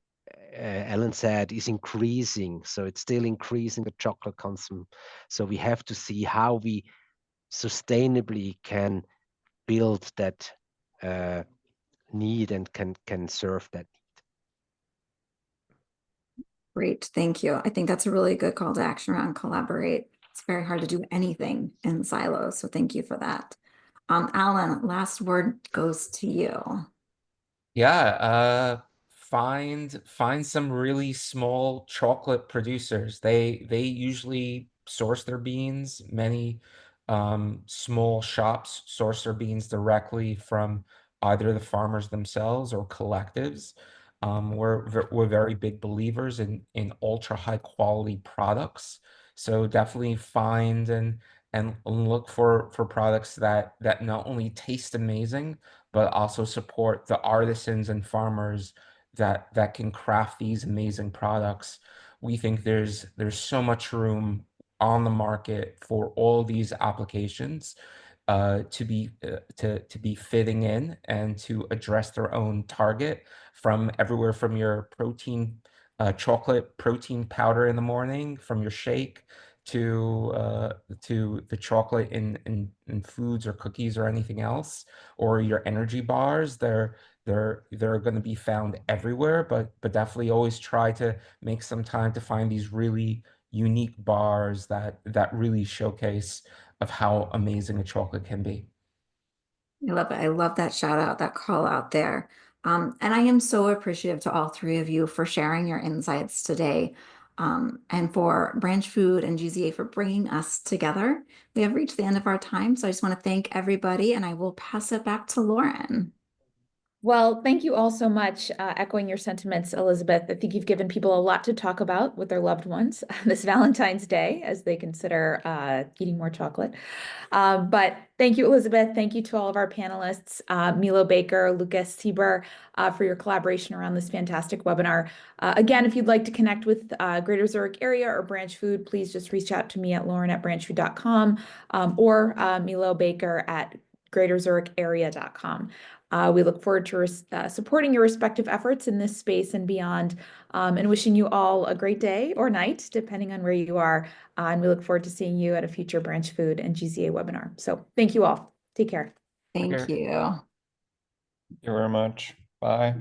Ellen said is increasing. So it's still increasing the chocolate consumption. So we have to see how we sustainably can build that need and can serve that need. Great, thank you. I think that's a really good call to action around collaborate. It's very hard to do anything in silos, so thank you for that. Alan, last word goes to you. Yeah, find some really small chocolate producers. They usually source their beans. Many small shops source their beans directly from either the farmers themselves or collectives. We're very big believers in ultra high quality products. So definitely find and look for products that not only taste amazing, but also support the artisans and farmers that can craft these amazing products. We think there's so much room on the market for all these applications to be fitting in and to address their own target, from everywhere from your chocolate protein powder in the morning from your shake, to the chocolate in foods or cookies or anything else, or your energy bars. They're going to be found everywhere, but definitely always try to make some time to find these really unique bars that really showcase of how amazing a chocolate can be. I love it. I love that shout out, that call out there. And I am so appreciative to all three of you for sharing your insights today, and for Branch Food and GZA for bringing us together. We have reached the end of our time, so I just want to thank everybody, and I will pass it back to Lauren. Well, thank you all so much. Echoing your sentiments, Elizabeth. I think you've given people a lot to talk about with their loved ones this Valentine's Day as they consider eating more chocolate. But thank you, Elizabeth. Thank you to all of our panelists, Milo Baker, Lucas Sieber, for your collaboration around this fantastic webinar. Again, if you'd like to connect with Greater Zurich area or Branch Food, please just reach out to me at lauren@branchfood.com, or Milo Baker at greaterzuricharea.com. We look forward to supporting your respective efforts in this space and beyond, and wishing you all a great day or night, depending on where you are. And we look forward to seeing you at a future Branch Food and GZA webinar. So thank you all. Take care. Thank Okay. you. Thank you very much. Bye.